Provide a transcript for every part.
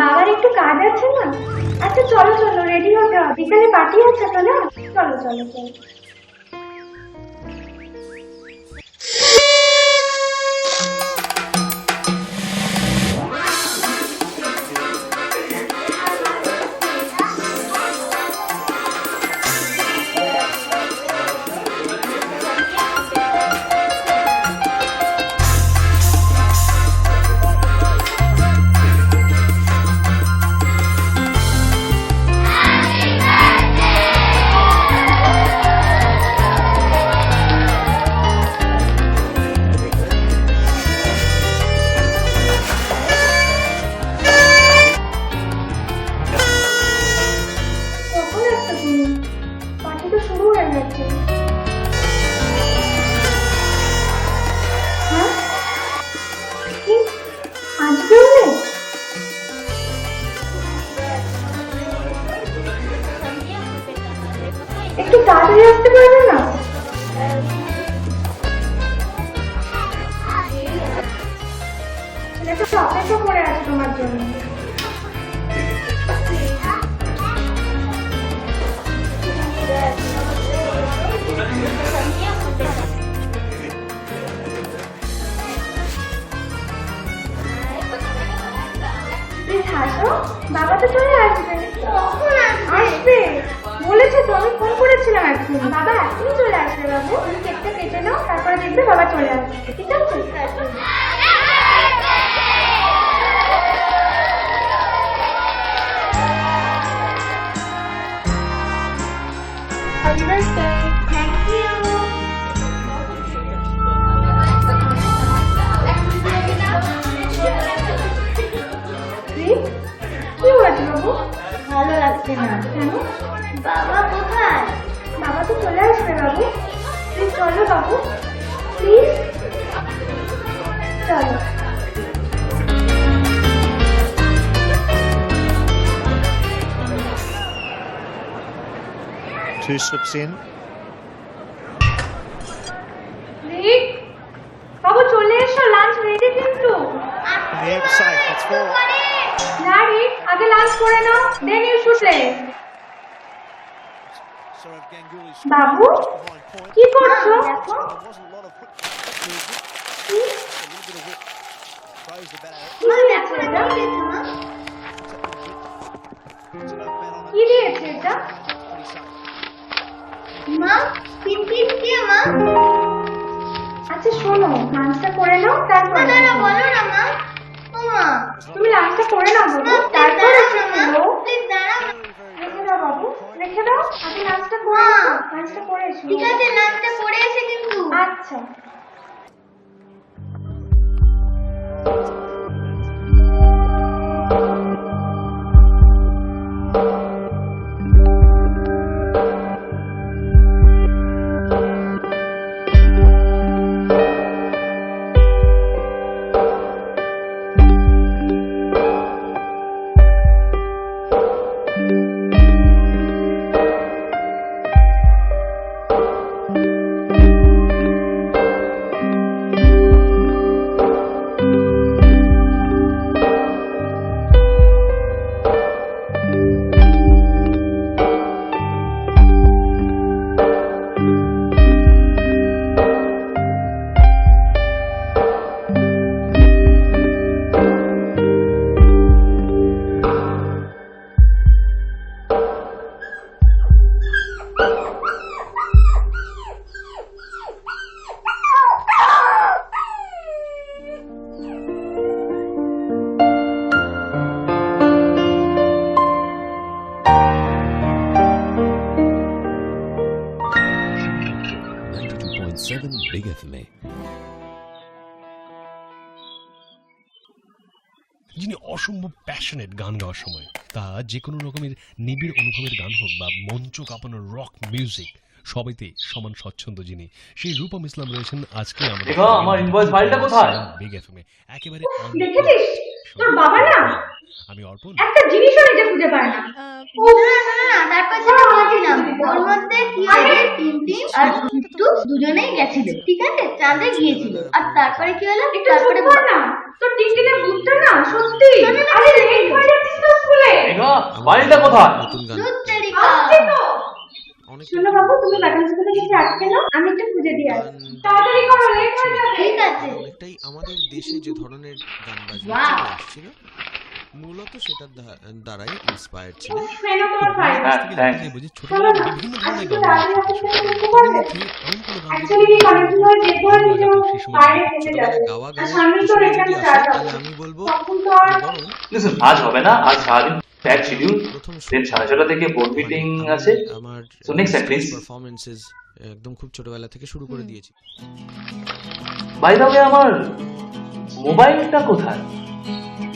বাবার একটু কাজ আছে না। আচ্ছা চলো চলো, রেডি হতে হবে, বিকালে পার্টি আছে তো না। চলো চলো চলো। একটু তাড়াতাড়ি আসতে পারবে না? ছেলেটা তো অপেক্ষা করে আছে তোমার জন্য। বাবা তো চলে আসবে। আসবে বলেছে তো, আমি ফোন করেছিলাম এখন। বাবা এখনই চলে আসবে। বাবু তুমি কেকটা কেটে নাও, তারপরে দেখবে বাবা চলে আসবে। ঠিক আছে? Happy birthday. Thank you. কি হয়েছে বাবু? ভালো লাগছে না। কেন? বাবা কোথায়? বাবা তো চলে আসবে বাবু। প্লিজ চলো বাবু, প্লিজ চলো। Two slips in. বাবু চলে এসো, লাঞ্চ রেডি কিন্তু। Yeah, safe. That's four. না রিক, আগে লাঞ্চ করে নাও, দেন ইউ শুড প্লে। বাবু কি করছো? কি দিয়েছে এটা? মা পিন কি মা? আচ্ছা শোনো, লাঞ্চটা করে নাও, তারপর না বলো না মা। ও মা তুমি লাঞ্চটা করে নাও বাবু, তারপর এসে বলো। প্লিজ দাঁড়াও। রেখে দাও বাবু, রেখে দাও, আগে লাঞ্চটা করে নাও। লাঞ্চটা করে এসো। ঠিক আছে, লাঞ্চটা করে এসে কিন্তু। আচ্ছা। যিনি অসম্ভব প্যাশনেট গান গাওয়ার সময়, তা যে কোনো রকমের নিবিড় অনুভবের গান হোক বা মঞ্চ কাঁপানোর রক মিউজিক, সবেতে সমান স্বচ্ছন্দ যিনি, সেই রূপম ইসলাম রয়েছেন আজকে আমাদের আমার ইনভয়েস ফাইলটা কোথায়? বিগ এফএমে একেবারে দেখেছিস তোর বাবা না আমি অর্পণ। একটা জিনিসও নিজে খুঁজে পায় না। তারপর সেটা বলছিলাম ওর মধ্যে কি হয়েছে, টিনটিন আর টুটু দুজনেই গেছিল, ঠিক আছে, চাঁদে গিয়েছিল। আর তারপরে কি হলো, একটু তারপরে চুপ কর না, তোর টিকটিনের বুদ্ধটা না সত্যি। আরে লেট হয়ে যাচ্ছিস তো স্কুলে। ফাইলটা কোথায়? দুধ তেরিকা। আসছি তো। শোনো বাবু, তুমি ভ্যাকেন্সি থেকে কিছু আটকে নাও, আমি একটু খুঁজে দিয়ে আসছি। তাড়াতাড়ি করো, লেট হয়ে যাবে। ঠিক আছে। অনেকটাই আমাদের দেশে যে ধরনের গান বাজনা Wow. চলে আসছিল মূলত সেটার দ্বারাই ইন্সপায়ার্ড ছিল। ফেনো তোমার ফাইল। ছোটবেলায় বিভিন্ন ধরনের গান অ্যাকচুয়ালি কি কনেকশন হয়ে দেখবো কিছু বাইরে খেতে যাবে। গাওয়া আর গাওয়া সামনে তো রেখান যদি আসে, স্টার্ট তাহলে হবে। আমি বলবো তখন তো আর বরং লিসেন, আজ হবে না, আজ সারাদিন প্যাক শিডিউল, প্রথম দেন 6:30 থেকে বোর্ড মিটিং আছে। আমার So next time, please. পারফরম্যান্সেস একদম খুব ছোটবেলা থেকে শুরু করে দিয়েছি। বাই দ্য ওয়ে, আমার মোবাইলটা কোথায়?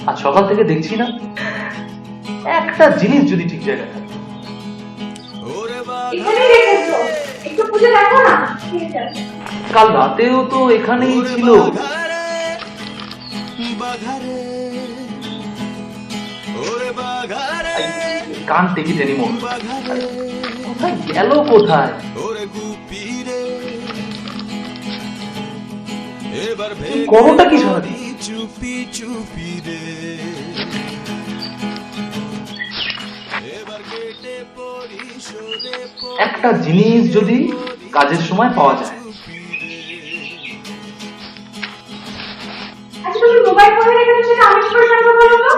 আজ সকাল থেকে দেখছি না। একটা জিনিস যদি ঠিক জায়গায় থাকে। এখানেই রেখেছো, একটু খুঁজে দেখো না। ঠিক আছে। কাল রাতেও তো এখানেই ছিল। কান টেকি টেনি মন কোথায় গেল, কোথায়? করোটা কি সারাদিন? চুপি চুপি রে একটা জিনিস যদি কাজের সময় পাওয়া যায়। আচ্ছা তুমি মোবাইল কোথায় রেখেছো সেটা আমি কি করে জানবো বলো তো?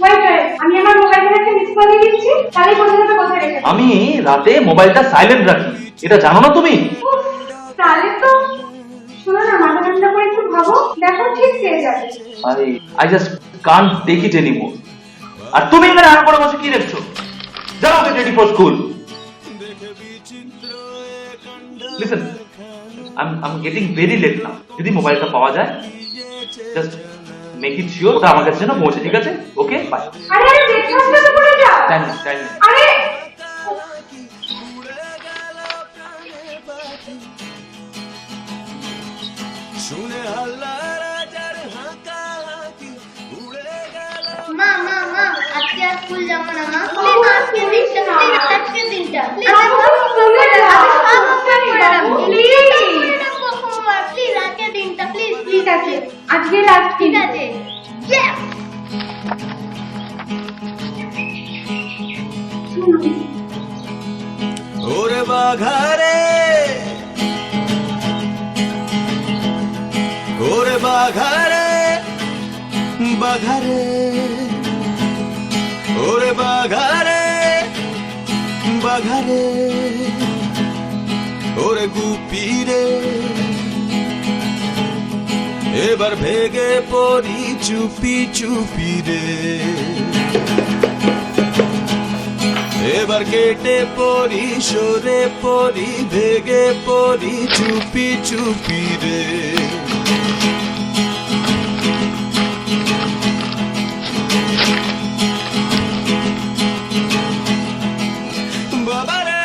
ওয়েট, আমি আমার মোবাইল থেকে একটা মিস কল দিয়ে দিচ্ছি, তাহলে বোঝা যাবে কোথায় রেখেছো। আমি রাতে মোবাইলটা সাইলেন্ট রাখি, এটা জানো না তুমি? উফ, তাহলে তো শোনো না, মাথা ঠান্ডা করে একটু ভাবো, দেখো ঠিক পেয়ে যাবে। I just can't take it anymore. আর তুমি এখানে আর করে বসে কি দেখছো? যাও, get ready for school. Listen, I am getting very late now. যদি মোবাইলটা পাওয়া যায়, জাস্ট মেক ইট শিওর ওটা আমার কাছে যেন পৌঁছে, ঠিক আছে? ওকে, বাই। আরে আরে ব্রেকফাস্টটা তো করে যাও। টাইম আরে মা মা মা আজকে আর স্কুল যাবো না মা, প্লিজ আজকে দিনটা, প্লিজ আজকে দিনটা, প্লিজ প্লিজ আজকে দিনটা, প্লিজ ঠিক আছে, আজকে লাস্ট ঠিক আছে। Yes! ওরে বাঘারে ওরে বাঘারে বাঘারে ওরে বাঘারে বাঘারে ওরে গুপিরে এবার ভেগে পড়ি চুপি চুপি রে এবার কেটে পড়ি সরে পড়ি ভেগে পড়ি চুপি চুপি রে বাবারে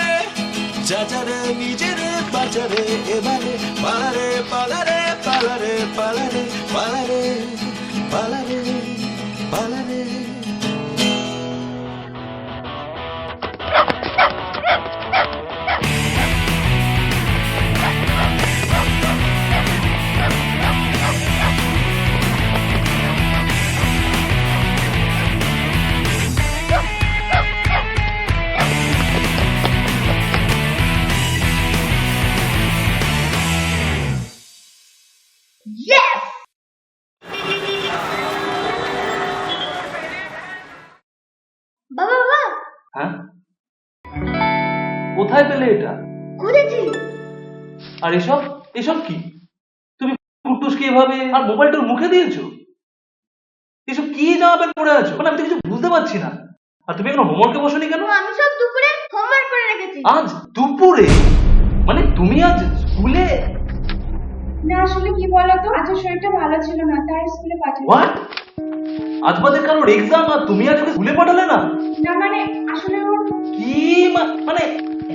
চাচারে নিজেরে বাজারে এবারে পালারে পালারে পালারে পালারে পালারে পালারে পালারে Yes! বাবা বাবা হ্যাঁ, কোথায় পেলে এটা? খুঁজেছি। আর এসব এসব কি? তুমি কুটুসকে এভাবে আর মোবাইলটার মুখে দিয়েছো? এসব কি জামা প্যান্ট পরে আছো? মানে আমি তো কিছু বুঝতে পারছি না। আর তুমি এখন হোমওয়ার্কে বসনি কেন? আমি সব দুপুরে হোমওয়ার্ক করে রেখেছি। আজ দুপুরে? মানে তুমি আজ স্কুলে? না আসলে কি বলতো, আজ ওর শরীরটা ভালো ছিল না, তাই স্কুলে পাঠানো। হোয়াট? আজ বাদে কারোর এক্সাম আর তুমি আজকে স্কুলে পাঠালে না? না মানে আসলে ওর কি মানে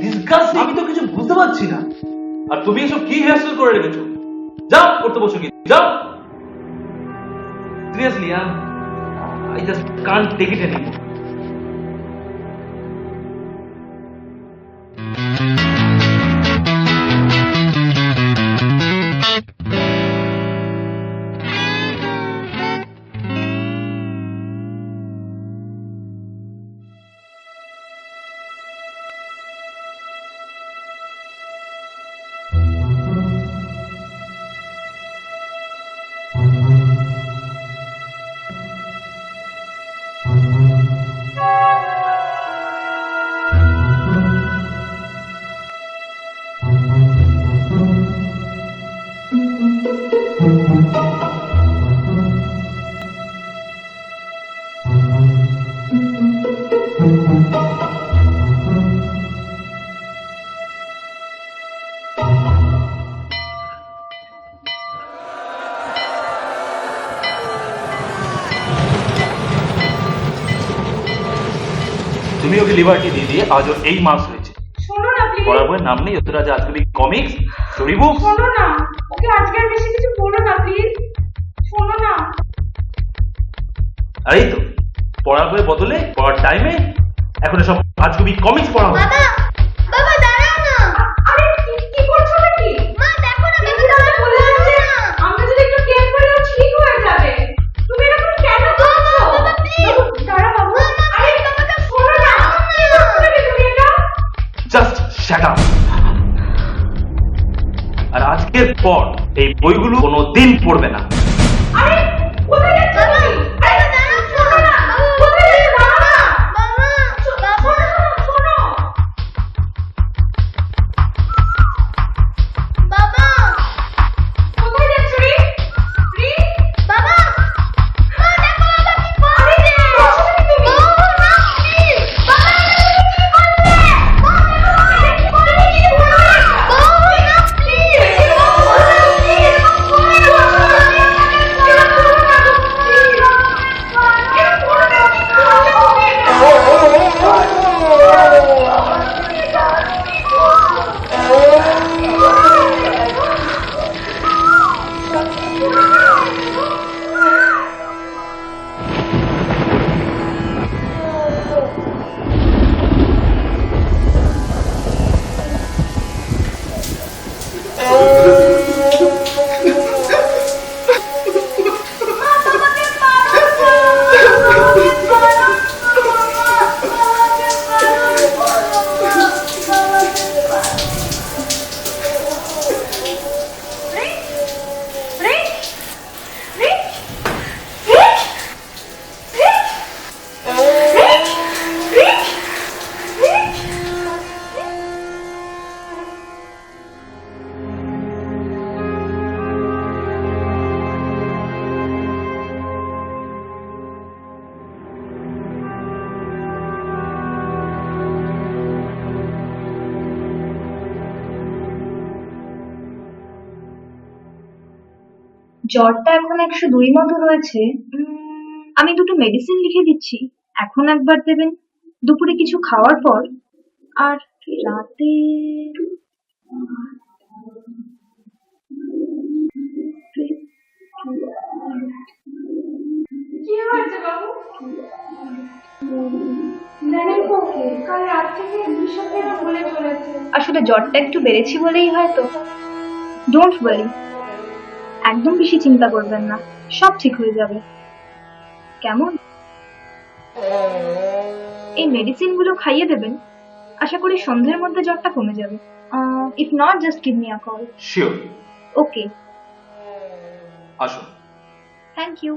ডিসগাস্টিং, আমি তো কিছু বুঝতে পারছি না। আর তুমি এসব কি হেয়ারস্টাইল করে রেখেছো? যাও করতে বসো, কি যাও। Seriously I just can't take it anymore. তুমি ওকে লিবার্টি দিয়ে দিয়ে আজ ওর এই মার্কস হয়েছে। শোনো না প্লিজ, পড়ার বইয়ের নাম নেই ওদের, আজ আজকাল কমিক্স, স্টোরি বুক। শোনো না, ওকে আজকে আর বেশি কিছু বলো না প্লিজ, শোনো না। আর এই তো পড়ার বইয়ের বদলে পড়ার টাইমে এখন সব আজগুবি কমিক্স পড়া হয়। বাবা বাবা দাঁড়াও না। আরে কি করছো নাকি? মা দেখো না, দিদি তাহলে বলে দিচ্ছে আমরা যদি একটু কেয়ার করি ও ঠিক হয়ে যাবে। তুমি এরকম কেন করছো? বাবা প্লিজ দাঁড়া বাবু, আরে বাবাকে শোনো না, কি করছো নাকি তুমি এটা? Just shut up. আর আজকের পর এই বইগুলো কোনোদিন পড়বে না। আরে কোথায় যাচ্ছ তুমি? আরে দাঁড়াও, শোনো না, কোথায় যাচ্ছ? দাঁড়াও না বাবা শোনো, শোনো। বাবা কোথায় যাচ্ছ রে? রে বাবা মা দেখো বাবা কি করছে। করছো নাকি তুমি? বাবা না প্লিজ বাবা কি করছে। বাবা না প্লিজ জ্বরটা এখন 102 মতো রয়েছে। আমি দুটো মেডিসিন লিখে দিচ্ছি, এখন একবার দেবেন, দুপুরে কিছু খাওয়ার পর, আর রাতে কি হয়েছে বাবু? কাল রাত থেকে বিষয়টা বলে চলেছে। আসলে জ্বরটা একটু বেড়েছি বলেই হয়তো। ডোন্ট ওয়ারি, একদম বেশি চিন্তা করবেন না, সব ঠিক হয়ে যাবে। কেমন? এই মেডিসিন গুলো খাইয়ে দেবেন, আশা করি সন্ধ্যের মধ্যে জ্বরটা কমে যাবে। If not just give me a call. Sure. Okay, আসুন। Thank you.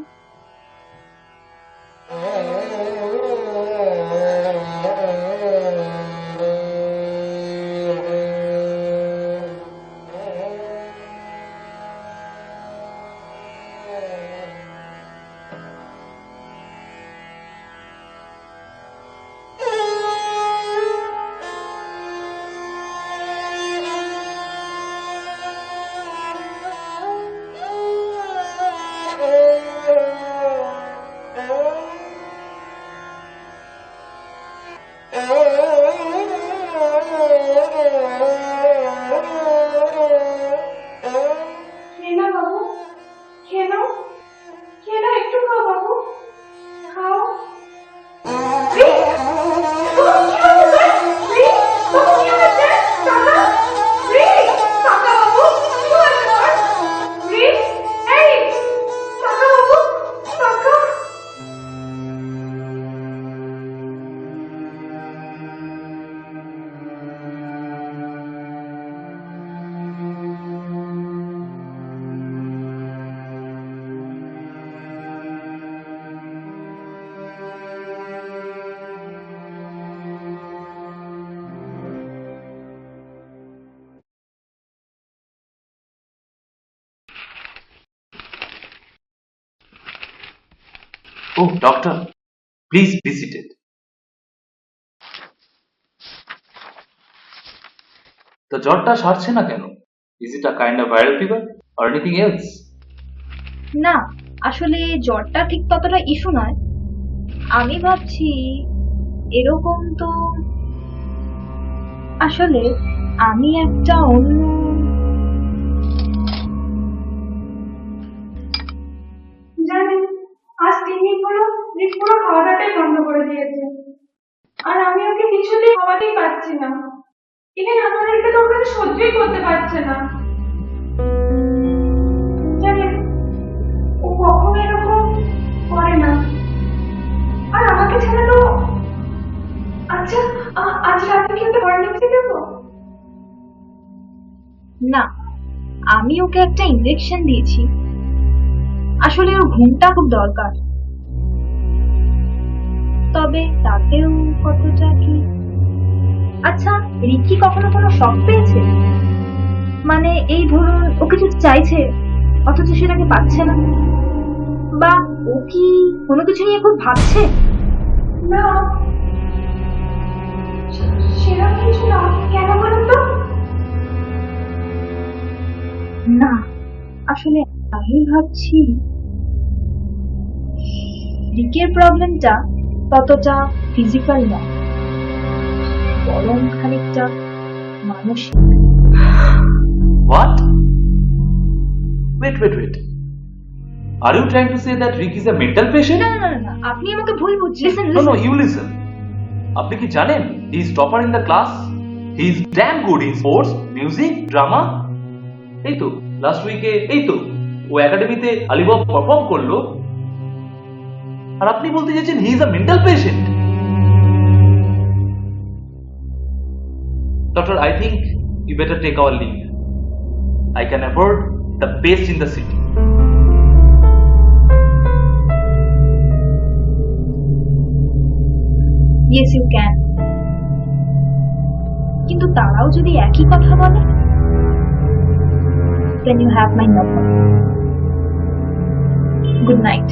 খেয়ে নাও, একটু খাও বাবু, খাও। রিক, বাবু কি হয়েছে তোর? রিক, বাবু কি হয়েছে? কাকা, রিক, কাকা বাবু কি হয়েছে তোর? রিক, এই কাকা বাবু, কাকা। Oh, doctor, please be seated. তো জ্বরটা সারছে না কেন? Is it a kind of viral fever or anything else? না, আসলে জ্বরটা ঠিক ততটা ইস্যু নয়। আমি ভাবছি এরকম তো আসলে আমি একটা অন্য জানেন, আজ 3 দিন হলো রিক পুরো খাওয়া দাওয়াটাই বন্ধ করে দিয়েছে। আর আমি ওকে কিছুতেই খাওয়াতেই পারছি না। ইভেন আমাদেরকে তো ওখানে সহ্যই করতে পারছে না। জানেন, ও কখনো এরকম করে না। আর আমাকে ছাড়া তো আচ্ছা, আজ রাতে কি ওকে হরলিক্স দেবো? না, আমি ওকে একটা ইনজেকশন দিয়েছি। আসলে ওর ঘুমটা খুব দরকার। তবে তাতেও কতটা কি। আচ্ছা, রিকি কখনো কোনো শখ পেয়েছে? মানে এই ধরুন ও কিছু চাইছে অথচ সেটাকে পাচ্ছে না, বা ও কি কোনো কিছু নিয়ে খুব ভাবছে? না, সেরকম কিছু না। কেন বলুন তো? না, আসলে আমি ভাবছি রিকের প্রবলেমটা ততটা ফিজিক্যাল নয়, বরং খানিকটা মানসিক। What? Wait. Are you trying to say that Rick is a mental patient? না না না না, আপনি আমাকে ভুল বুঝছেন। No, you listen. আপনি কি জানেন? He is topper in the class. He is damn good in sports, music, drama. এই তো লাস্ট উইকে ও একাডেমিতে আলিবাব পারফর্ম করলো। আর আপনি বলতে চাইছেন he is a mental patient? Doctor, I think you better take our leave. I can afford the best in the city. Yes, you can. কিন্তু তারাও যদি একই কথা বলে, then you have my number. Good night.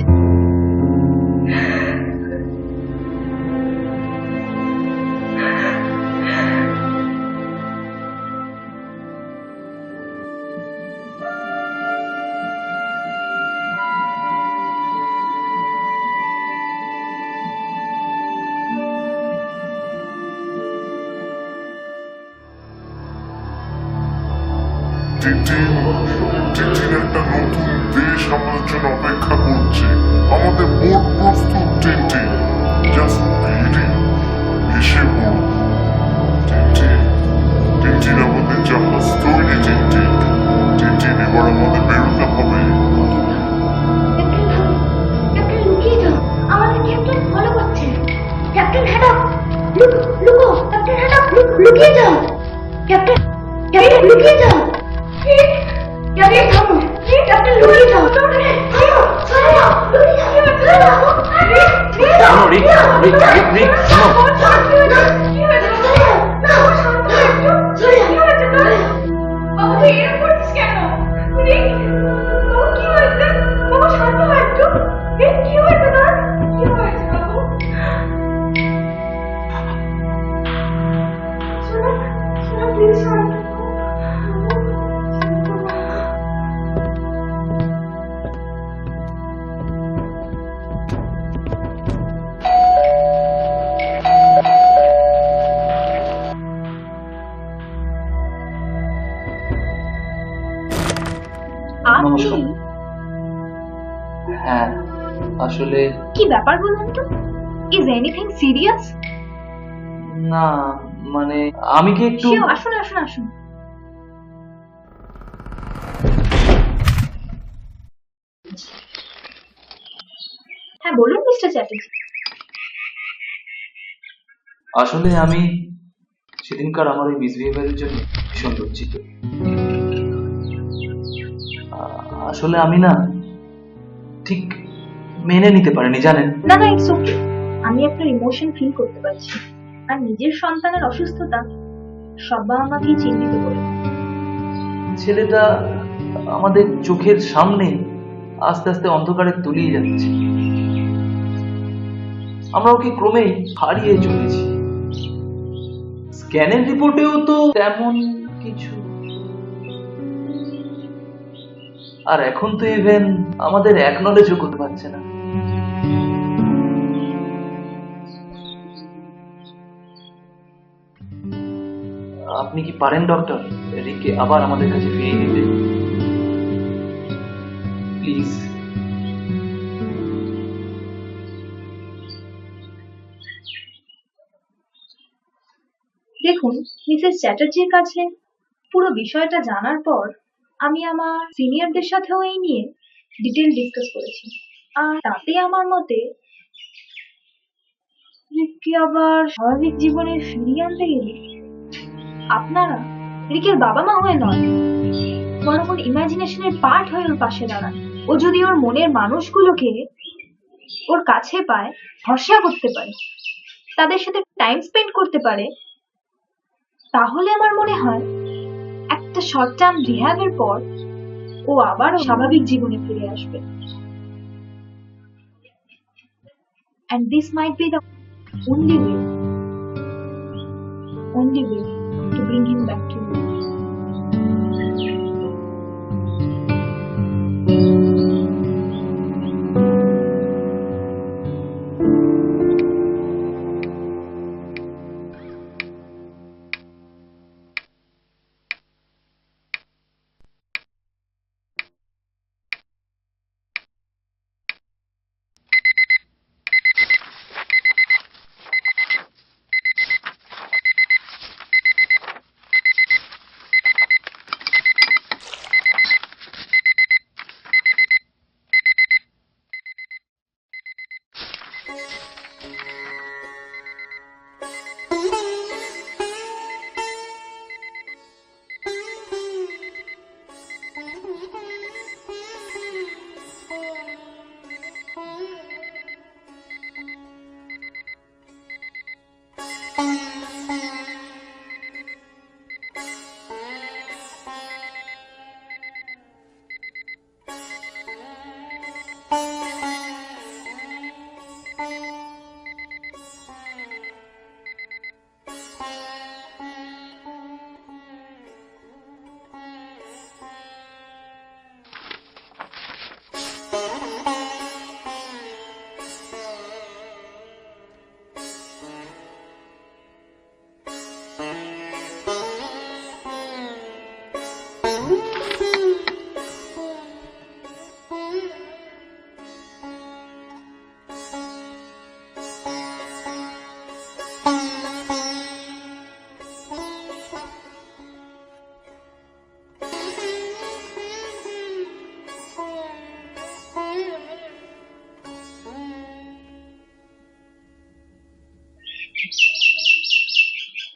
টিটির একটা নতুন দেশ আমাদের জন্য অপেক্ষা করছে। আমাদের বোর্ড প্রস্তুত টিটি, জাস্ট রেডি, এসে পড়ো। টিটির আমাদের জাহাজ তৈরি। টিটি এবার আমাদের বেরোতে হবে। ক্যাপ্টেন লুকিয়ে যাও, আমাদের ক্যাপ্টেন ফলো করছে। ক্যাপ্টেন হেড আপ, লুকো। ক্যাপ্টেন হেড আপ, লুকিয়ে যাও। ক্যাপ্টেন লুকিয়ে যাও। ক্যাপ্টেন থামো, ক্যাপ্টেন লুকিয়ে যাও। সরে যাও, লুকিয়ে যাও। শোনো রিক, শোনো। হ্যাঁ, আসলে কি ব্যাপার বলুন তো? Is anything serious? না, মানে আমি কি একটু আসুন আসুন আসুন। হ্যাঁ বলুন মিস্টার চ্যাটার্জি। আসলে আমি সেদিনকার আমার ওই মিসবিহেভিয়ারের জন্য ভীষণ লজ্জিত। আসলে আমি না ঠিক মেনে নিতে পারিনি, জানেন। না না, ইটস ওকে। আমি আপনার ইমোশন ফিল করতে পারছি। আর নিজের সন্তানের অসুস্থতা সব বাবা মাকেই চিন্তিত করে। ছেলেটা আমাদের চোখের সামনে আস্তে আস্তে অন্ধকারে তলিয়ে যাচ্ছে। আমরা ওকে ক্রমেই হারিয়ে চলেছি। স্ক্যানের রিপোর্টেও তো তেমন কিছু, আর এখন তো ইভেন আমাদের অ্যাকনলেজও করতে পারছে না। আপনি কি পারেন ডক্টর রিককে আবার আমাদের কাছে ফিরিয়ে দিতে? প্লিজ। দেখুন মিসেস চ্যাটার্জির কাছে পুরো বিষয়টা জানার পর আমি আমার সিনিয়রদের সাথেও এই নিয়ে ডিটেল ডিসকাস করেছি। আর তাতে আমার মতে রিককে আবার স্বাভাবিক জীবনে ফিরিয়ে আনতে গেলে আপনারা রিকের বাবা মা হয়ে নয়, বরং ওর ইমাজিনেশনের পার্ট হয়ে ওর পাশে দাঁড়ান। ও যদি ওর মনের মানুষগুলোকে ওর কাছে পায়, ভরসা করতে পারে, তাদের সাথে টাইম স্পেন্ড করতে পারে, তাহলে আমার মনে হয় একটা শর্ট টার্ম রিহ্যাবের পর ও আবার স্বাভাবিক জীবনে ফিরে আসবে। And this might be the only way to bring him back to you.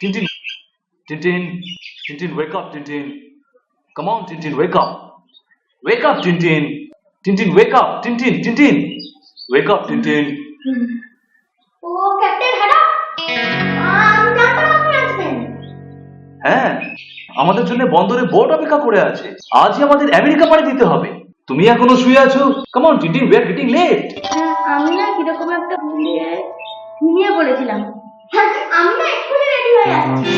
Tintin, Tintin, wake up, Tintin. Come on, Tintin, wake up. Wake up, Tintin. Tintin, wake up, Tintin. Wake up, Tintin. O captain হ্যাডা, আমি জানতাম আপনি আসবেন। হ্যাঁ, আমাদের জন্য বন্দরে boat অপেক্ষা করে আছে। আজই আমাদের আমেরিকা পাড়ি দিতে হবে। তুমি এখনো শুয়ে আছো? Come on Tintin, we are getting late. আমি না কিরকম একটা ঘুমিয়ে পড়েছিলাম। হ্যাঁ, আমি না এক্ষুনি রেডি হয়ে যাচ্ছি।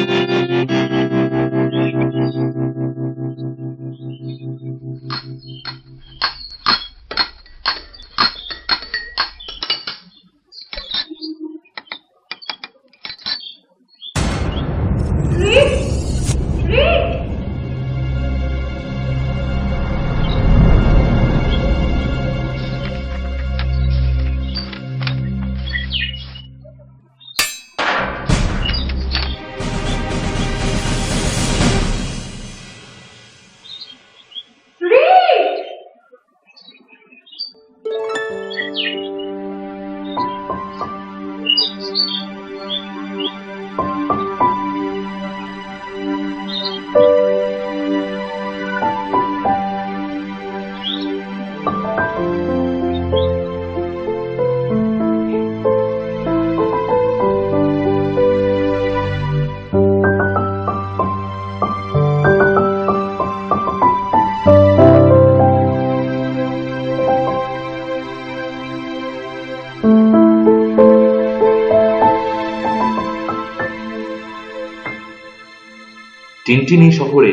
টিনটিন এই শহরে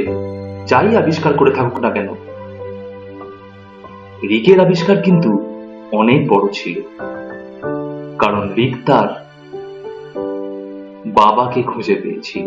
যাই আবিষ্কার করে থাকুক না কেন, রিকের আবিষ্কার কিন্তু অনেক বড় ছিল, কারণ রিক তার বাবাকে খুঁজে পেয়েছিল।